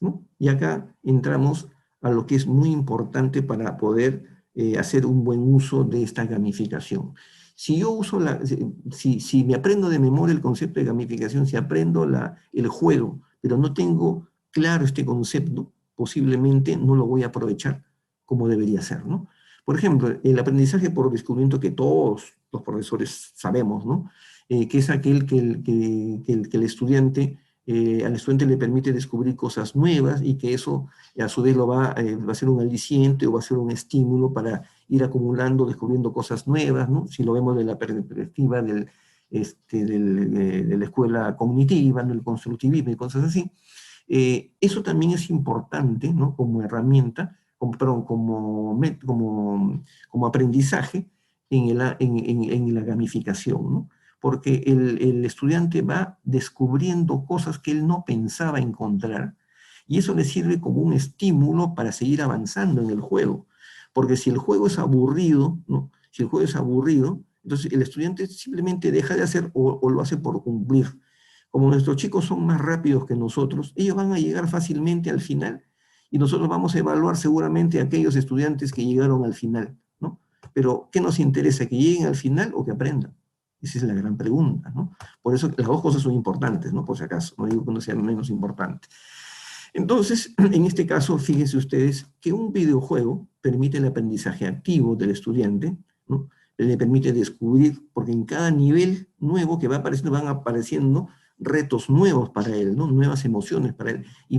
¿no? Y acá entramos a lo que es muy importante para poder hacer un buen uso de esta gamificación. Si yo uso si me aprendo de memoria el concepto de gamificación, si aprendo el juego, pero no tengo claro este concepto, posiblemente no lo voy a aprovechar como debería ser, ¿no? Por ejemplo, el aprendizaje por descubrimiento que todos los profesores sabemos, ¿no? Que es aquel que el estudiante al estudiante le permite descubrir cosas nuevas y que eso a su vez va a ser un aliciente o va a ser un estímulo para ir acumulando, descubriendo cosas nuevas, ¿no? Si lo vemos de la perspectiva de la escuela cognitiva, ¿no? El constructivismo y cosas así. Eso también es importante, ¿no? Como herramienta, como aprendizaje en la gamificación, ¿no? Porque el estudiante va descubriendo cosas que él no pensaba encontrar, y eso le sirve como un estímulo para seguir avanzando en el juego. Porque si el juego es aburrido, ¿no? Si el juego es aburrido, entonces el estudiante simplemente deja de hacer o lo hace por cumplir. Como nuestros chicos son más rápidos que nosotros, ellos van a llegar fácilmente al final, y nosotros vamos a evaluar seguramente a aquellos estudiantes que llegaron al final, ¿no? Pero, ¿qué nos interesa? ¿Que lleguen al final o que aprendan? Esa es la gran pregunta, ¿no? Por eso las dos cosas son importantes, ¿no? Por si acaso, no digo que uno sea menos importante. Entonces, en este caso, fíjense ustedes que un videojuego permite el aprendizaje activo del estudiante, ¿no? Le permite descubrir, porque en cada nivel nuevo que va apareciendo, van apareciendo retos nuevos para él, ¿no? Nuevas emociones para él. Y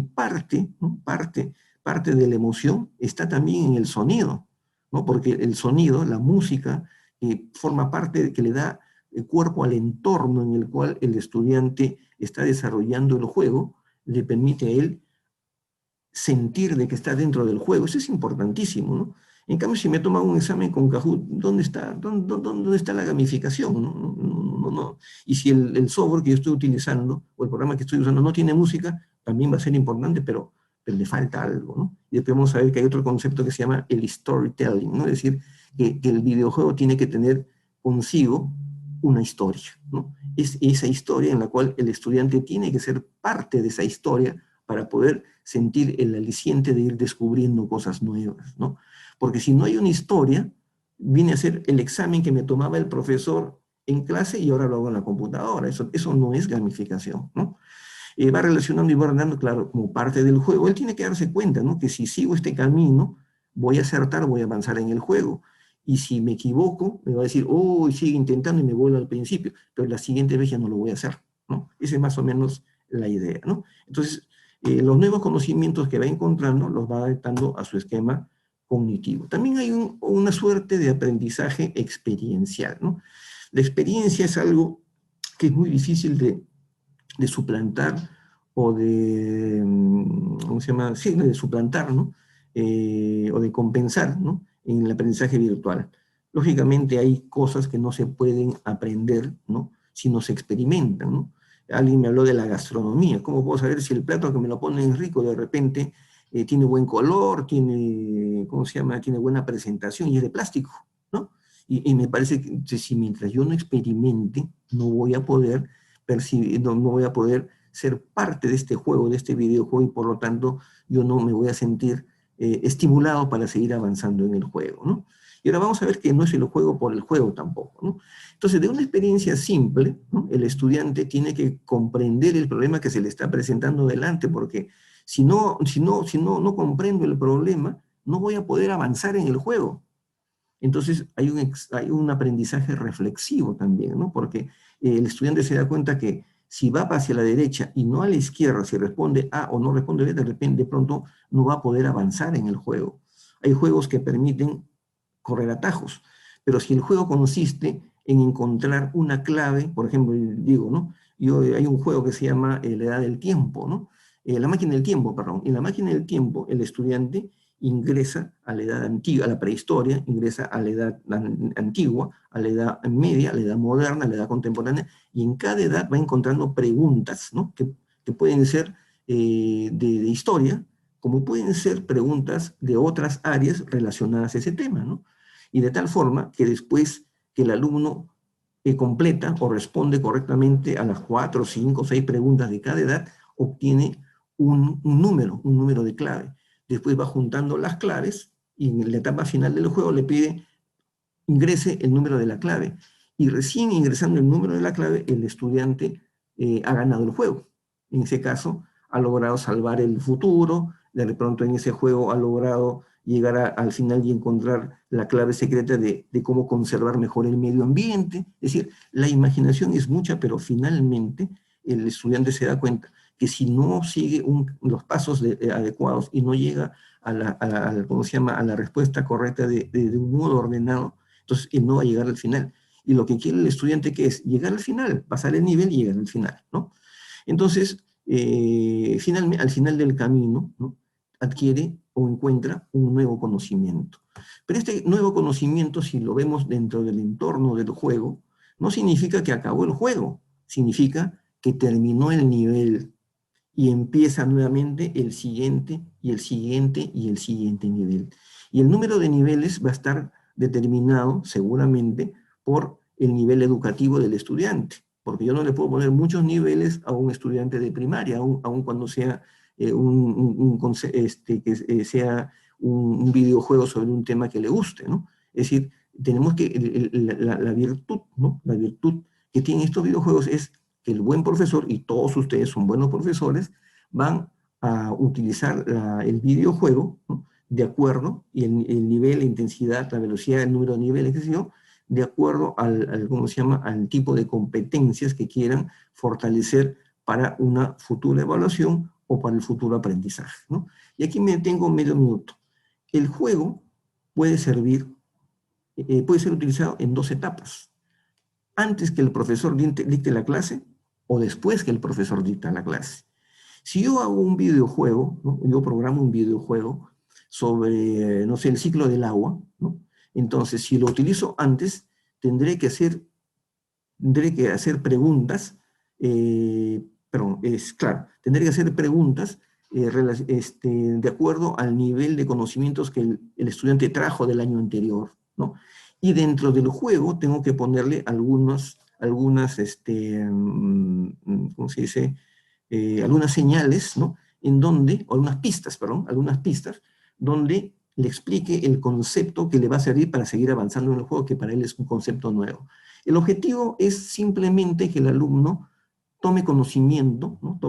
¿no? parte de la emoción está también en el sonido, ¿no? Porque el sonido, la música, forma parte que le da el cuerpo al entorno en el cual el estudiante está desarrollando el juego, le permite a él sentir de que está dentro del juego. Eso es importantísimo, ¿no? En cambio, si me toman un examen con Kahoot, ¿dónde está la gamificación? No. Y si el software que yo estoy utilizando, o el programa que estoy usando, no tiene música, también va a ser importante, pero le falta algo, ¿no? Y después vamos a ver que hay otro concepto que se llama el storytelling, ¿no? Es decir, que el videojuego tiene que tener consigo una historia, ¿no? Es esa historia en la cual el estudiante tiene que ser parte de esa historia para poder sentir el aliciente de ir descubriendo cosas nuevas, ¿no? Porque si no hay una historia, viene a ser el examen que me tomaba el profesor en clase y ahora lo hago en la computadora. Eso no es gamificación, ¿no? Va relacionando y va ordenando, claro, como parte del juego. Él tiene que darse cuenta, ¿no? Que si sigo este camino, voy a acertar, voy a avanzar en el juego. Y si me equivoco, me va a decir, oh, sigue intentando y me vuelvo al principio, pero la siguiente vez ya no lo voy a hacer, ¿no? Esa es más o menos la idea, ¿no? Entonces, los nuevos conocimientos que va encontrando los va adaptando a su esquema cognitivo. También hay una suerte de aprendizaje experiencial, ¿no? La experiencia es algo que es muy difícil de suplantar o ¿cómo se llama? Sí, de suplantar, ¿no? O de compensar, ¿no? En el aprendizaje virtual. Lógicamente hay cosas que no se pueden aprender, ¿no? Si no se experimentan, ¿no? Alguien me habló de la gastronomía. ¿Cómo puedo saber si el plato que me lo ponen rico de repente tiene buen color, tiene, ¿cómo se llama? Tiene buena presentación y es de plástico, ¿no? Y me parece que si mientras yo no experimente, no voy a poder percibir, no voy a poder ser parte de este juego, de este videojuego, y por lo tanto yo no me voy a sentir estimulado para seguir avanzando en el juego, ¿no? Y ahora vamos a ver que no es el juego por el juego tampoco, ¿no? Entonces, de una experiencia simple, ¿no? El estudiante tiene que comprender el problema que se le está presentando delante, porque si no comprendo el problema, no voy a poder avanzar en el juego. Entonces, hay un aprendizaje reflexivo también, ¿no? Porque el estudiante se da cuenta que si va hacia la derecha y no a la izquierda, si responde A o no responde B, de repente, de pronto, no va a poder avanzar en el juego. Hay juegos que permiten correr atajos, pero si el juego consiste en encontrar una clave, por ejemplo, digo, ¿no? Hay un juego que se llama la edad del tiempo, ¿no? La máquina del tiempo, perdón. En la máquina del tiempo, el estudiante ingresa a la edad antigua, a la prehistoria, ingresa a la edad antigua, a la edad media, a la edad moderna, a la edad contemporánea, y en cada edad va encontrando preguntas, ¿no? que pueden ser de historia, como pueden ser preguntas de otras áreas relacionadas a ese tema, ¿no? Y de tal forma que después que el alumno completa o responde correctamente a las 4, 5, 6 preguntas de cada edad, obtiene un número de clave. Después va juntando las claves y en la etapa final del juego le pide ingrese el número de la clave. Y recién ingresando el número de la clave, el estudiante ha ganado el juego. En ese caso, ha logrado salvar el futuro, de pronto en ese juego ha logrado llegar al final y encontrar la clave secreta de cómo conservar mejor el medio ambiente. Es decir, la imaginación es mucha, pero finalmente el estudiante se da cuenta que si no sigue los pasos adecuados y no llega ¿cómo se llama?, a la respuesta correcta de un modo ordenado, entonces él no va a llegar al final. Y lo que quiere el estudiante, ¿qué es? Llegar al final, pasar el nivel y llegar al final, ¿no? Entonces, al final del camino, ¿no?, adquiere o encuentra un nuevo conocimiento. Pero este nuevo conocimiento, si lo vemos dentro del entorno del juego, no significa que acabó el juego, significa que terminó el nivel y empieza nuevamente el siguiente y el siguiente y el siguiente nivel. Y el número de niveles va a estar determinado seguramente por el nivel educativo del estudiante, porque yo no le puedo poner muchos niveles a un estudiante de primaria, aun cuando sea que sea un videojuego sobre un tema que le guste, ¿no? Es decir, tenemos que, la virtud, ¿no?, la virtud que tienen estos videojuegos es que el buen profesor, y todos ustedes son buenos profesores, van a utilizar el videojuego, ¿no?, de acuerdo, y el nivel, la intensidad, la velocidad, el número de niveles, qué sé yo, de acuerdo ¿cómo se llama?, al tipo de competencias que quieran fortalecer para una futura evaluación o para el futuro aprendizaje, ¿no? Y aquí me detengo medio minuto. El juego puede ser utilizado en dos etapas: antes que el profesor dicte la clase o después que el profesor dicta la clase. Si yo hago un videojuego, ¿no?, yo programo un videojuego sobre, no sé, el ciclo del agua, ¿no?, entonces si lo utilizo antes, tendré que hacer preguntas, tendré que hacer preguntas de acuerdo al nivel de conocimientos que el estudiante trajo del año anterior, ¿no? Y dentro del juego tengo que ponerle algunas, ¿cómo se dice?, algunas señales, ¿no?, algunas pistas, donde le explique el concepto que le va a servir para seguir avanzando en el juego, que para él es un concepto nuevo. El objetivo es simplemente que el alumno tome conocimiento, ¿no?,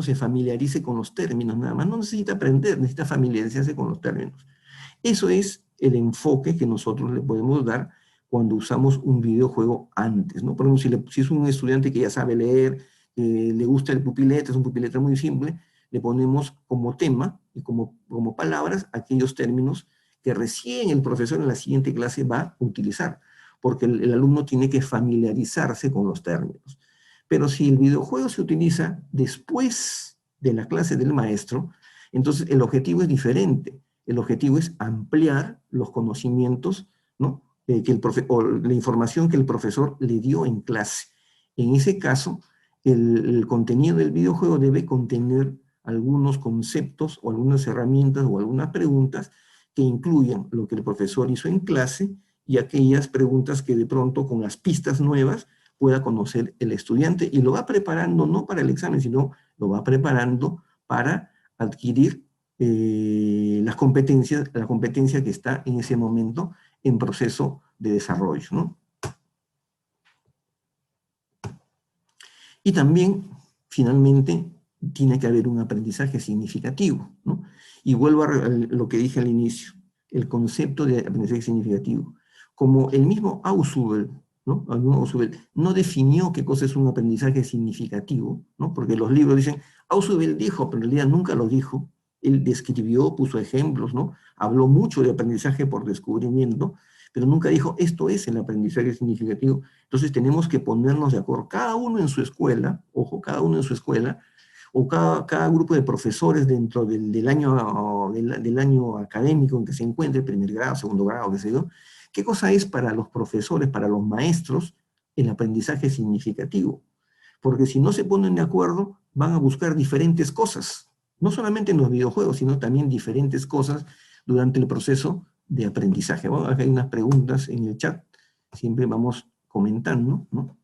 se familiarice con los términos, nada más. No necesita aprender, necesita familiarizarse con los términos. Eso es el enfoque que nosotros le podemos dar cuando usamos un videojuego antes, ¿no? Por ejemplo, si es un estudiante que ya sabe leer, le gusta el pupilete, es un pupilete muy simple, le ponemos como tema y como palabras aquellos términos que recién el profesor en la siguiente clase va a utilizar, porque el alumno tiene que familiarizarse con los términos. Pero si el videojuego se utiliza después de la clase del maestro, entonces el objetivo es diferente. El objetivo es ampliar los conocimientos, ¿no?, o la información que el profesor le dio en clase. En ese caso, el contenido del videojuego debe contener algunos conceptos o algunas herramientas o algunas preguntas que incluyan lo que el profesor hizo en clase y aquellas preguntas que de pronto con las pistas nuevas pueda conocer el estudiante, y lo va preparando no para el examen, sino lo va preparando para adquirir la competencia que está en ese momento en proceso de desarrollo, ¿no? Y también, finalmente, tiene que haber un aprendizaje significativo, ¿no? Y vuelvo a lo que dije al inicio, el concepto de aprendizaje significativo. Como el mismo Ausubel, ¿no?, no definió qué cosa es un aprendizaje significativo, ¿no?, porque los libros dicen, Ausubel dijo, pero en realidad nunca lo dijo. Él describió, puso ejemplos, ¿no?, habló mucho de aprendizaje por descubrimiento, pero nunca dijo, esto es el aprendizaje significativo. Entonces tenemos que ponernos de acuerdo, cada uno en su escuela, ojo, cada uno en su escuela, o cada grupo de profesores dentro del año académico en que se encuentre, primer grado, segundo grado, qué sé yo, qué cosa es para los profesores, para los maestros, el aprendizaje significativo. Porque si no se ponen de acuerdo, van a buscar diferentes cosas, no solamente en los videojuegos, sino también diferentes cosas durante el proceso de aprendizaje. Bueno, acá hay unas preguntas en el chat, siempre vamos comentando, ¿no?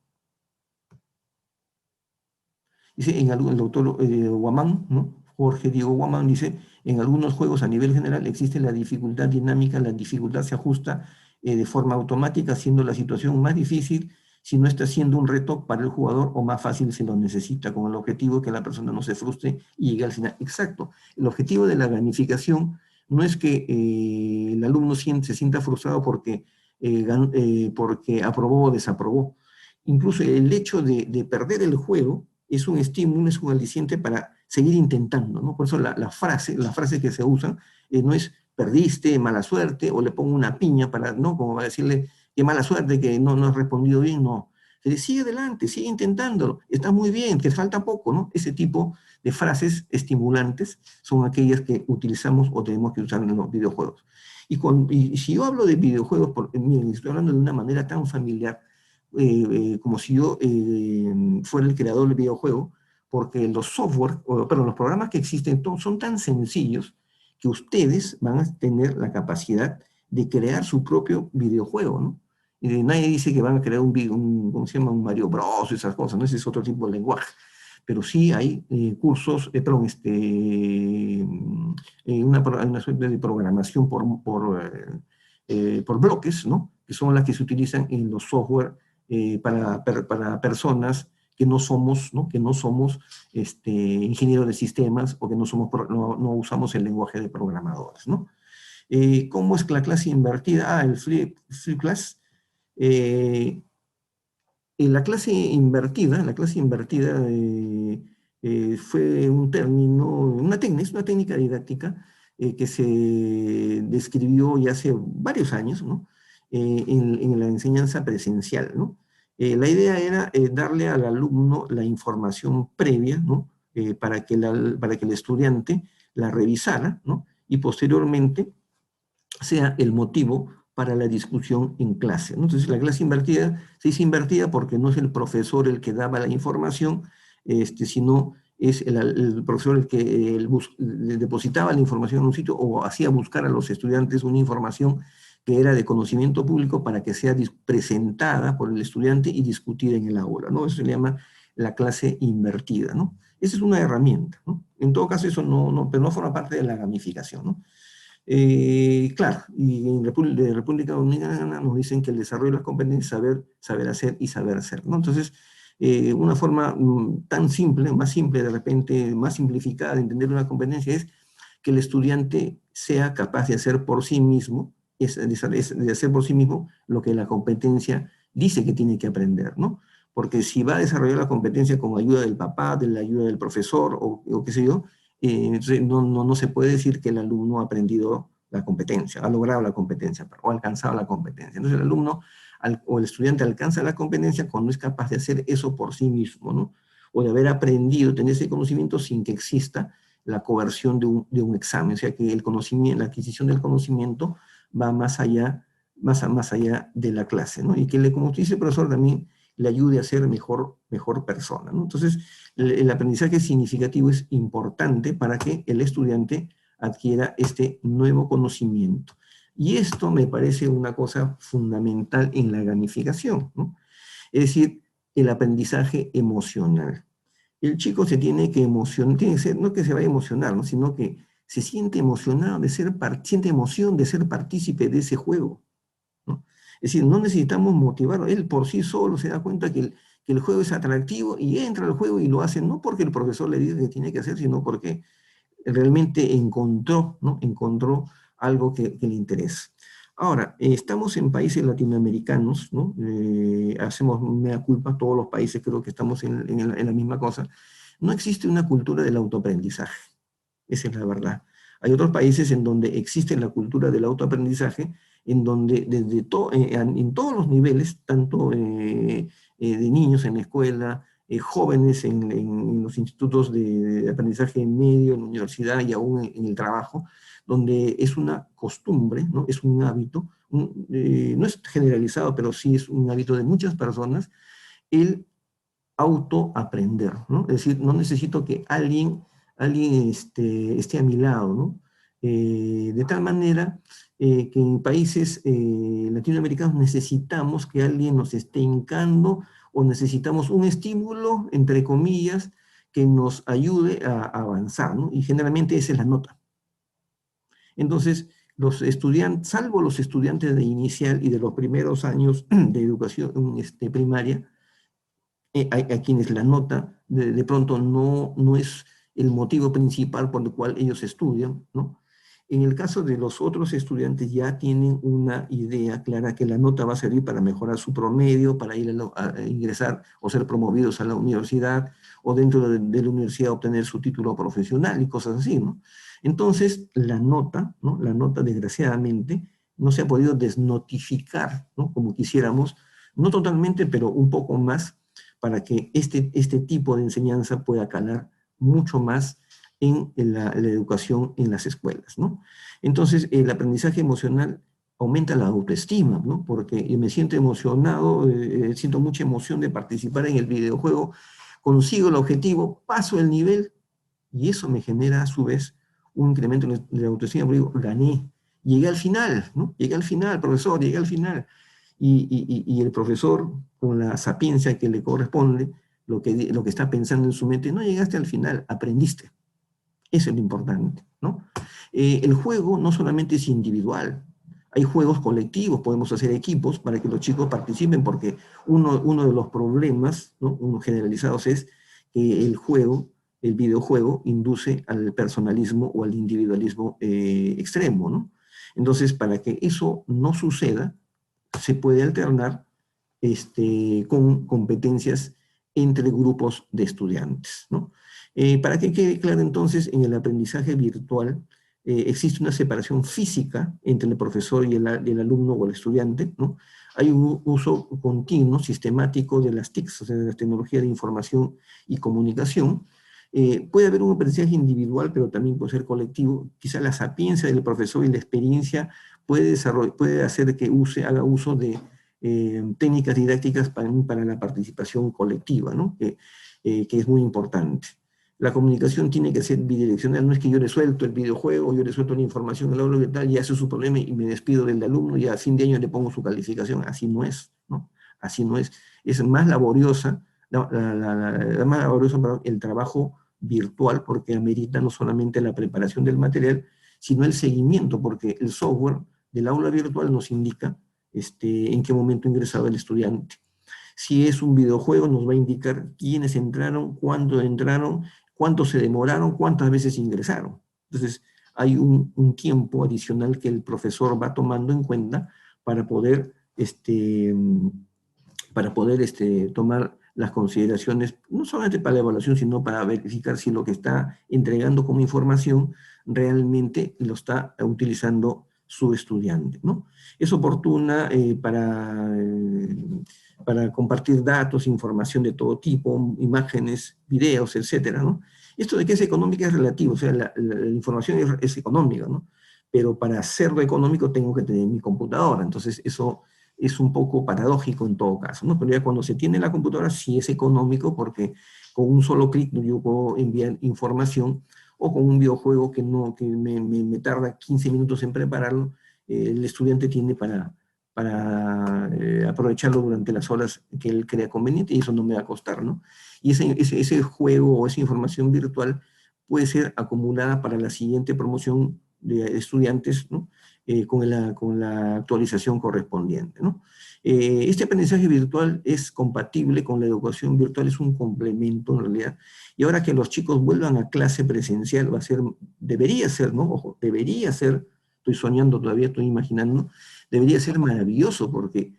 Dice, el doctor Guamán, ¿no? Jorge Diego Guamán dice, en algunos juegos a nivel general existe la dificultad dinámica, la dificultad se ajusta de forma automática, haciendo la situación más difícil si no está siendo un reto para el jugador o más fácil se lo necesita, con el objetivo de que la persona no se frustre y llegue al final. Exacto. El objetivo de la gamificación no es que el alumno se sienta frustrado porque aprobó o desaprobó. Incluso el hecho de perder el juego es un estímulo, es un aliciente para seguir intentando, ¿no? Por eso la frase que se usa no es perdiste, mala suerte, o le pongo una piña para, ¿no? Como va a decirle, qué mala suerte que no has respondido bien, no. Se dice, sigue adelante, sigue intentándolo, está muy bien, te falta poco, ¿no? Ese tipo de frases estimulantes son aquellas que utilizamos o tenemos que usar en los videojuegos. Y si yo hablo de videojuegos, miren, estoy hablando de una manera tan familiar, como si yo fuera el creador del videojuego, porque los software, perdón, los programas que existen son tan sencillos que ustedes van a tener la capacidad de crear su propio videojuego, ¿no? Y nadie dice que van a crear ¿cómo se llama? Un Mario Bros, esas cosas, ¿no? Ese es otro tipo de lenguaje. Pero sí hay cursos, una suerte de programación por bloques, ¿no? Que son las que se utilizan en los software para personas que no somos, ¿no? Que no somos ingenieros de sistemas o que no usamos el lenguaje de programadores, ¿no? ¿Cómo es la clase invertida? El flip class. La clase invertida fue un término, es una técnica didáctica que se describió ya hace varios años, ¿no? En la enseñanza presencial, ¿no? La idea era darle al alumno la información previa, ¿no? Para que el estudiante la revisara, ¿no? Y posteriormente sea el motivo para la discusión en clase, ¿no? Entonces, la clase invertida se dice invertida porque no es el profesor el que daba la información, sino es el profesor el que depositaba la información en un sitio o hacía buscar a los estudiantes una información que era de conocimiento público para que sea presentada por el estudiante y discutida en el aula, ¿no? Eso se llama la clase invertida, ¿no? Esa es una herramienta, ¿no? En todo caso, eso pero no forma parte de la gamificación, ¿no? Claro, y en República Dominicana nos dicen que el desarrollo de las competencias es saber hacer y saber hacer, ¿no? Entonces, una forma tan simple, más simple de repente, más simplificada de entender una competencia es que el estudiante sea capaz de hacer por sí mismo, de hacer por sí mismo lo que la competencia dice que tiene que aprender, ¿no? Porque si va a desarrollar la competencia con ayuda del papá, de la ayuda del profesor o qué sé yo, entonces no se puede decir que el alumno ha aprendido la competencia, ha logrado la competencia o ha alcanzado la competencia. Entonces el alumno o el estudiante alcanza la competencia cuando es capaz de hacer eso por sí mismo, ¿no? O de haber aprendido, tener ese conocimiento sin que exista la coerción de un examen. O sea que el conocimiento, la adquisición del conocimiento va más allá de la clase, ¿no? Y que, como dice el profesor, también le ayude a ser mejor persona, ¿no? Entonces, el aprendizaje significativo es importante para que el estudiante adquiera este nuevo conocimiento. Y esto me parece una cosa fundamental en la gamificación, ¿no? Es decir, el aprendizaje emocional. El chico se tiene que emocionar, tiene que ser, no que se vaya a emocionar, ¿no? Sino que se siente emocionado siente emoción de ser partícipe de ese juego, ¿no? Es decir, no necesitamos motivarlo, él por sí solo se da cuenta que el juego es atractivo y entra al juego y lo hace no porque el profesor le diga que tiene que hacer, sino porque realmente encontró, ¿no? Encontró algo que le interesa. Ahora, estamos en países latinoamericanos, ¿no? Hacemos mea culpa, todos los países creo que estamos en la misma cosa. No existe una cultura del autoaprendizaje, esa es la verdad. Hay otros países en donde existe la cultura del autoaprendizaje, en donde en todos los niveles, tanto de niños en la escuela, jóvenes en los institutos de aprendizaje medio, en la universidad y aún en el trabajo, donde es una costumbre, ¿no? Es un hábito, no es generalizado, pero sí es un hábito de muchas personas, el autoaprender, ¿no? Es decir, no necesito que alguien esté a mi lado, ¿no? De tal manera que en países latinoamericanos necesitamos que alguien nos esté hincando o necesitamos un estímulo, entre comillas, que nos ayude a avanzar, ¿no? Y generalmente esa es la nota. Entonces, los estudiantes, salvo los estudiantes de inicial y de los primeros años de educación primaria, a quienes la nota de pronto no es el motivo principal por el cual ellos estudian, ¿no? En el caso de los otros estudiantes ya tienen una idea clara que la nota va a servir para mejorar su promedio, para ir a ingresar o ser promovidos a la universidad, o dentro de la universidad obtener su título profesional y cosas así, ¿no? Entonces, la nota, ¿no? La nota, desgraciadamente, no se ha podido desnotificar, ¿no? Como quisiéramos, no totalmente, pero un poco más, para que este tipo de enseñanza pueda calar mucho más en la educación en las escuelas, ¿no? Entonces, el aprendizaje emocional aumenta la autoestima, ¿no? Porque yo me siento emocionado, siento mucha emoción de participar en el videojuego, consigo el objetivo, paso el nivel, y eso me genera a su vez un incremento de la autoestima, porque digo, gané, llegué al final, ¿no? Llegué al final, profesor, llegué al final. Y el profesor, con la sapiencia que le corresponde, lo que está pensando en su mente, no llegaste al final, aprendiste. Eso es lo importante, ¿no? El juego no solamente es individual, hay juegos colectivos, podemos hacer equipos para que los chicos participen, porque uno de los problemas, ¿no? Uno generalizados es que el videojuego, induce al personalismo o al individualismo extremo, ¿no? Entonces, para que eso no suceda, se puede alternar con competencias entre grupos de estudiantes, ¿no? Para que quede claro entonces, en el aprendizaje virtual existe una separación física entre el profesor y el alumno o el estudiante, ¿no? Hay un uso continuo, sistemático de las TICs, o sea, de las tecnologías de información y comunicación. Puede haber un aprendizaje individual, pero también puede ser colectivo. Quizá la sapiencia del profesor y la experiencia puede hacer que haga uso de técnicas didácticas para la participación colectiva, ¿no? Que es muy importante. La comunicación tiene que ser bidireccional, no es que yo le suelto el videojuego, yo le suelto la información al aula y tal, y hace su problema y me despido del alumno y a fin de año le pongo su calificación. Así no es, ¿no? Así no es. Es más laboriosa, más laborioso, perdón, el trabajo virtual, porque amerita no solamente la preparación del material, sino el seguimiento, porque el software del aula virtual nos indica en qué momento ha ingresado el estudiante. Si es un videojuego, nos va a indicar quiénes entraron, cuándo entraron, cuánto se demoraron, cuántas veces ingresaron. Entonces, hay un tiempo adicional que el profesor va tomando en cuenta para poder, tomar las consideraciones, no solamente para la evaluación, sino para verificar si lo que está entregando como información realmente lo está utilizando su estudiante, ¿no? Es oportuna para compartir datos, información de todo tipo, imágenes, videos, etcétera, ¿no? Esto de que es económica es relativo, o sea, la información es económica, ¿no? Pero para hacerlo económico tengo que tener mi computadora, entonces eso es un poco paradójico en todo caso, ¿no? Pero ya cuando se tiene la computadora sí es económico, porque con un solo clic yo puedo enviar información, o con un videojuego que me tarda 15 minutos en prepararlo, el estudiante tiene para aprovecharlo durante las horas que él crea conveniente, y eso no me va a costar, ¿no? Y ese juego o esa información virtual puede ser acumulada para la siguiente promoción de estudiantes, ¿no? Con la actualización correspondiente, ¿no? Este aprendizaje virtual es compatible con la educación virtual, es un complemento en realidad, y ahora que los chicos vuelvan a clase presencial, debería ser, ¿no? Ojo, debería ser, estoy soñando todavía, estoy imaginando, debería ser maravilloso, porque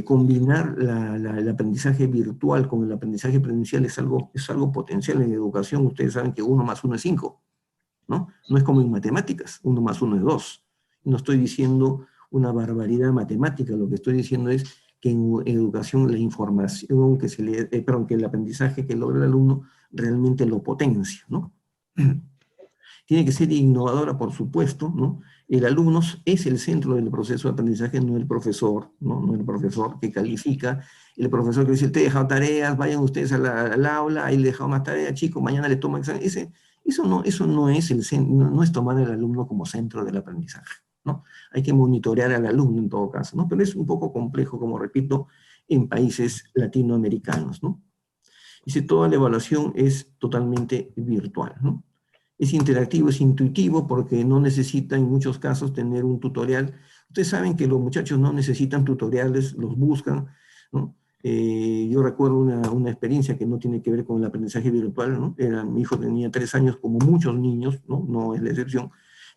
combinar el aprendizaje virtual con el aprendizaje presencial es algo potencial en educación. Ustedes saben que 1 más 1 es 5, ¿no? No es como en matemáticas, 1 más 1 es 2. No estoy diciendo una barbaridad matemática, lo que estoy diciendo es que en educación la información que el aprendizaje que logra el alumno realmente lo potencia, ¿no? Tiene que ser innovadora, por supuesto, ¿no? El alumno es el centro del proceso de aprendizaje, no el profesor, ¿no? No el profesor que califica, el profesor que dice, te he dejado tareas, vayan ustedes al aula, ahí le he dejado más tareas, chicos, mañana le tomo examen. Eso no es tomar al alumno como centro del aprendizaje, ¿no? Hay que monitorear al alumno en todo caso, ¿no? Pero es un poco complejo, como repito, en países latinoamericanos, ¿no? Dice, toda la evaluación es totalmente virtual, ¿no? Es interactivo, es intuitivo, porque no necesita en muchos casos tener un tutorial. Ustedes saben que los muchachos no necesitan tutoriales, los buscan, ¿no? Yo recuerdo una experiencia que no tiene que ver con el aprendizaje virtual, ¿no? Mi hijo tenía 3 años, como muchos niños, ¿no? No es la excepción,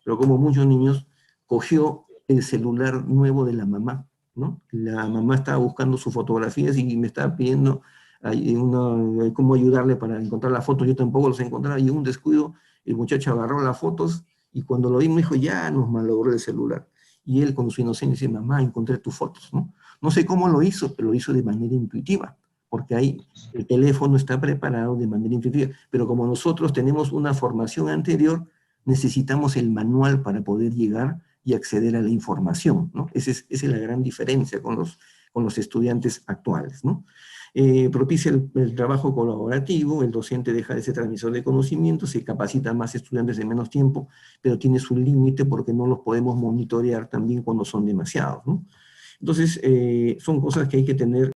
pero como muchos niños, cogió el celular nuevo de la mamá, ¿no? La mamá estaba buscando sus fotografías y me estaba pidiendo cómo ayudarle para encontrar las fotos. Yo tampoco los encontraba, y en un descuido el muchacho agarró las fotos y cuando lo vi me dijo, ya nos malogró el celular. Y él con su inocencia dice, mamá, encontré tus fotos, ¿no? No sé cómo lo hizo, pero lo hizo de manera intuitiva, porque ahí el teléfono está preparado de manera intuitiva. Pero como nosotros tenemos una formación anterior, necesitamos el manual para poder llegar y acceder a la información, ¿no? Esa es la gran diferencia con los estudiantes actuales, ¿no? Propicia el trabajo colaborativo, el docente deja de ser transmisor de conocimiento, se capacita a más estudiantes en menos tiempo, pero tiene su límite porque no los podemos monitorear también cuando son demasiados, ¿no? Entonces, son cosas que hay que tener